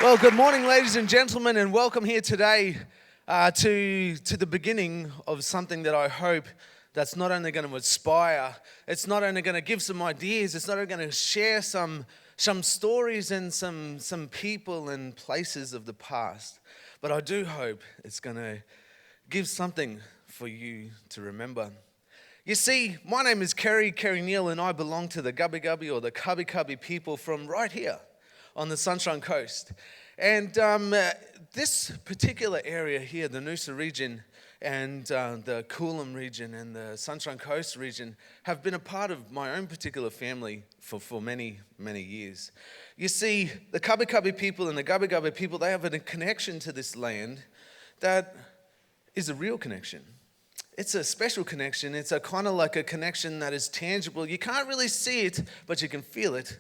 Well, good morning, ladies and gentlemen, and welcome here today to the beginning of something that I hope that's not only going to inspire, it's not only going to give some ideas, it's not only going to share some stories and some people and places of the past, but I do hope it's going to give something for you to remember. You see, my name is Kerry Neill, and I belong to the Gubbi Gubbi or the Gubbi Gubbi people from right here on the Sunshine Coast. And this particular area here, the Noosa region and the Coolum region and the Sunshine Coast region, have been a part of my own particular family for many, many years. You see, the Gubbi Gubbi people and the Gubbi Gubbi people, they have a connection to this land that is a real connection. It's a special connection. It's a kind of like a connection that is tangible. You can't really see it, but you can feel it.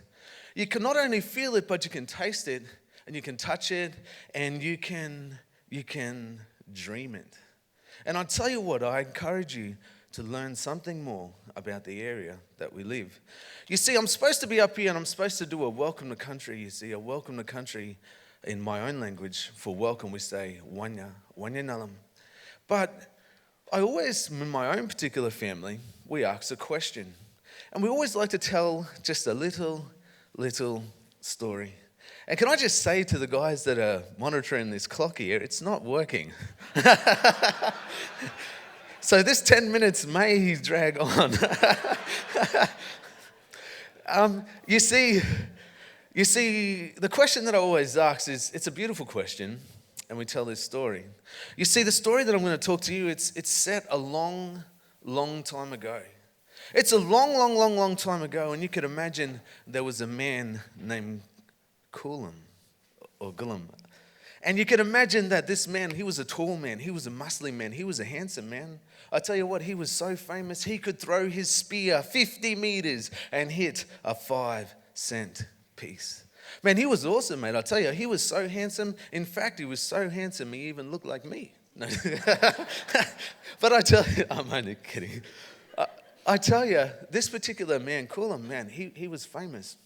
You can not only feel it, but you can taste it, and you can touch it, and you can dream it. And I tell you what, I encourage you to learn something more about the area that we live. You see, I'm supposed to be up here, and I'm supposed to do a welcome to country. You see, a welcome to country in my own language. For welcome, we say wanya nalam. But I always, in my own particular family, we ask a question, and we always like to tell just a little story. And can I just say to the guys that are monitoring this clock here, it's not working. So this 10 minutes may drag on. You see, the question that I always ask is, it's a beautiful question, and we tell this story. You see, the story that I'm going to talk to you, it's set a long time ago. It's a long time ago, and you could imagine there was a man named Coolum or Gullum. And you could imagine that this man, he was a tall man, he was a muscly man, he was a handsome man. I tell you what, he was so famous, he could throw his spear 50 meters and hit a 5-cent piece. Man, he was awesome, mate. I tell you, he was so handsome. In fact, he was so handsome, he even looked like me. No. But I tell you, I'm only kidding. I tell you, this particular man, Coolum, man, he was famous.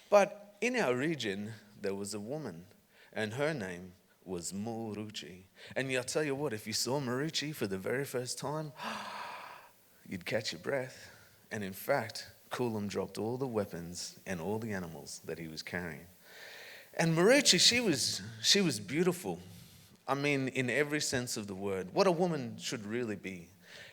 But in our region, there was a woman, and her name was Muruchi. And I'll tell you what, if you saw Muruchi for the very first time, you'd catch your breath. And in fact, Coolum dropped all the weapons and all the animals that he was carrying. And Muruchi, she was beautiful. I mean, in every sense of the word, what a woman should really be.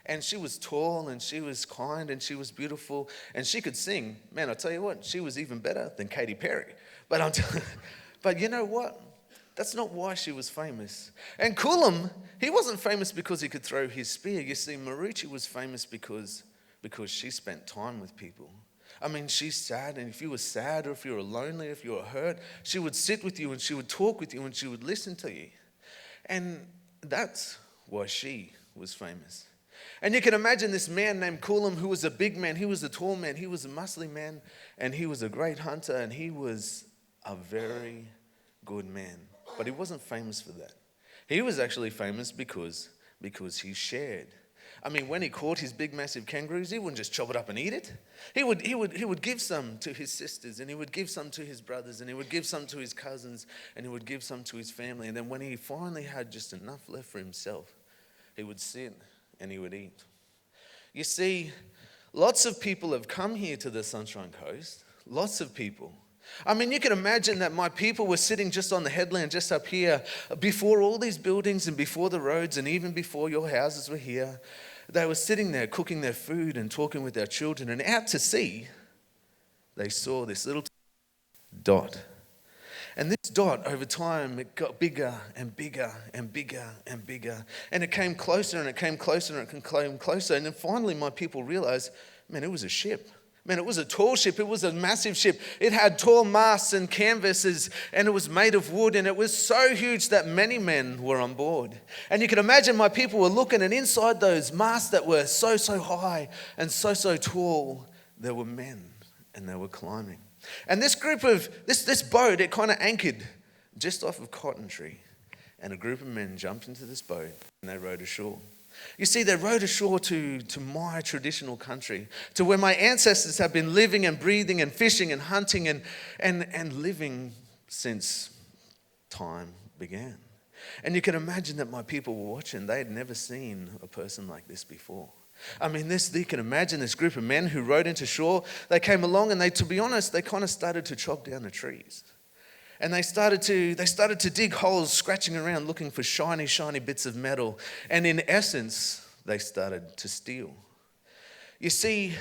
And she was tall, and she was kind, and she was beautiful, and she could sing. Man, I'll tell you what, she was even better than Katy Perry. But you know what? That's not why she was famous. And Coolum, he wasn't famous because he could throw his spear. You see, Muruchi was famous because she spent time with people. I mean, she's sad, and if you were sad, or if you were lonely, if you were hurt, she would sit with you, and she would talk with you, and she would listen to you. And that's why she was famous. And you can imagine this man named Coolum, who was a big man, he was a tall man, he was a muscly man, and he was a great hunter, and he was a very good man. But he wasn't famous for that. He was actually famous because he shared. I mean, when he caught his big, massive kangaroos, he wouldn't just chop it up and eat it. He would give some to his sisters, and he would give some to his brothers, and he would give some to his cousins, and he would give some to his family. And then when he finally had just enough left for himself, he would sit and he would eat. You see, lots of people have come here to the Sunshine Coast. Lots of people. I mean, you can imagine that my people were sitting just on the headland, just up here, before all these buildings and before the roads and even before your houses were here. They were sitting there cooking their food and talking with their children, and out to sea, they saw this little dot. And this dot, over time, it got bigger and bigger and bigger and bigger. And it came closer and it came closer and it came closer. And then finally my people realized, man, it was a ship. Man, it was a tall ship. It was a massive ship. It had tall masts and canvases, and it was made of wood, and it was so huge that many men were on board. And you can imagine my people were looking, and inside those masts that were so high and so tall, there were men, and they were climbing. And this group of, this boat, it kind of anchored just off of Cotton Tree. And a group of men jumped into this boat, and they rowed ashore. You see, they rowed ashore to my traditional country, to where my ancestors have been living and breathing and fishing and hunting and living since time began. And you can imagine that my people were watching. They had never seen a person like this before. I mean, you can imagine this group of men who rode into shore. They came along and to be honest, they kind of started to chop down the trees. And they started to dig holes, scratching around, looking for shiny, shiny bits of metal. And in essence, they started to steal. You see,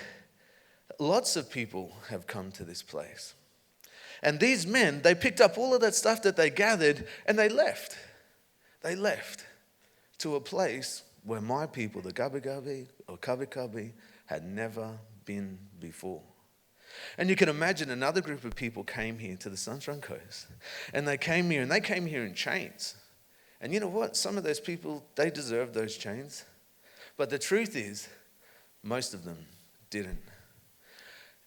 lots of people have come to this place. And these men, they picked up all of that stuff that they gathered and they left. They left to a place where my people, the Gubbi Gubbi or Gubbi Gubbi, had never been before. And you can imagine another group of people came here to the Sunshine Coast. And they came here in chains. And you know what? Some of those people, they deserved those chains. But the truth is, most of them didn't.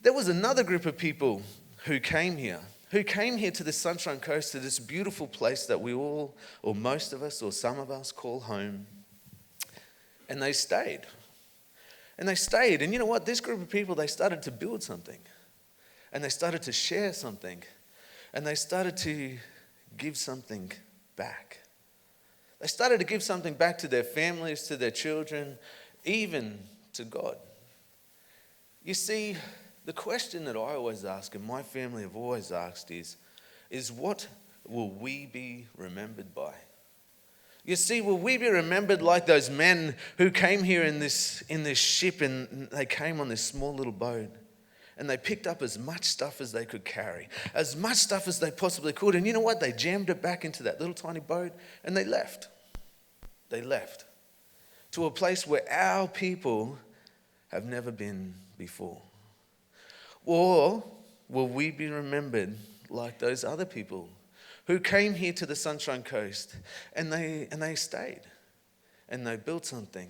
There was another group of people who came here to the Sunshine Coast, to this beautiful place that we all, or most of us, or some of us call home. And they stayed. And they stayed. And you know what? This group of people, they started to build something. And they started to share something. And they started to give something back. They started to give something back to their families, to their children, even to God. You see, the question that I always ask, and my family have always asked, is what will we be remembered by? You see, will we be remembered like those men who came here in this ship, and they came on this small little boat, and they picked up as much stuff as they could carry, as much stuff as they possibly could, and you know what? They jammed it back into that little tiny boat, and they left. They left to a place where our people have never been before. Or will we be remembered like those other people who came here to the Sunshine Coast and they stayed and they built something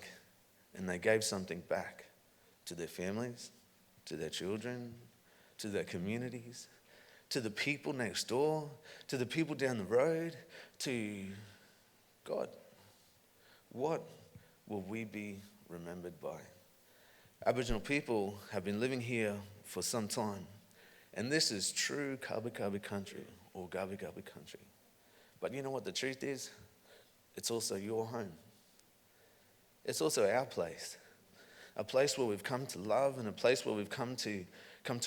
and they gave something back to their families, to their children, to their communities, to the people next door, to the people down the road, to God? What will we be remembered by? Aboriginal people have been living here for some time, and this is true Gubbi Gubbi country, or Gubbi Gubbi country. But you know what the truth is? It's also your home. It's also our place. A place where we've come to love, and a place where we've come to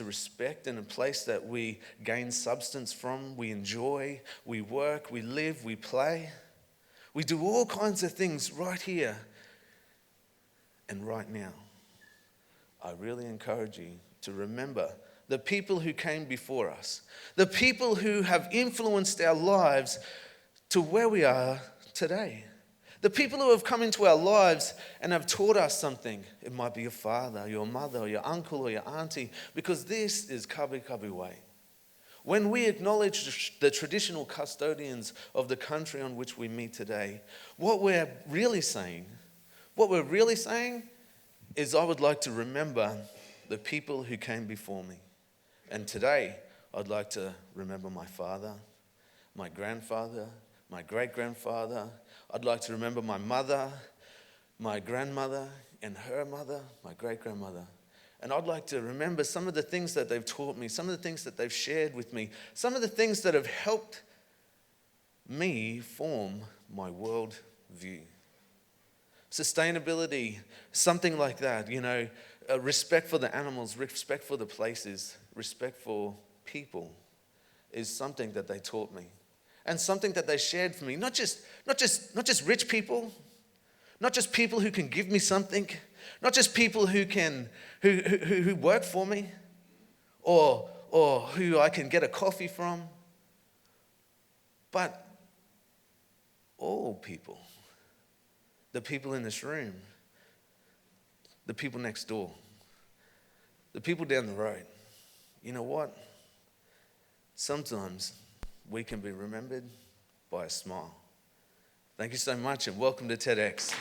respect, and a place that we gain substance from, we enjoy, we work, we live, we play. We do all kinds of things right here and right now. I really encourage you to remember the people who came before us, the people who have influenced our lives to where we are today. The people who have come into our lives and have taught us something. It might be your father, your mother, or your uncle, or your auntie, because this is Gubbi Gubbi way. When we acknowledge the traditional custodians of the country on which we meet today, what we're really saying is I would like to remember the people who came before me. And today, I'd like to remember my father, my grandfather, my great-grandfather. I'd like to remember my mother, my grandmother, and her mother, my great-grandmother. And I'd like to remember some of the things that they've taught me, some of the things that they've shared with me, some of the things that have helped me form my world view. Sustainability, something like that, respect for the animals, respect for the places, respect for people is something that they taught me. And something that they shared for me, not just rich people, not just people who can give me something, not just people who work for me, or who I can get a coffee from, but all people. The people in this room, the people next door, the people down the road. You know what? Sometimes we can be remembered by a smile. Thank you so much, and welcome to TEDx.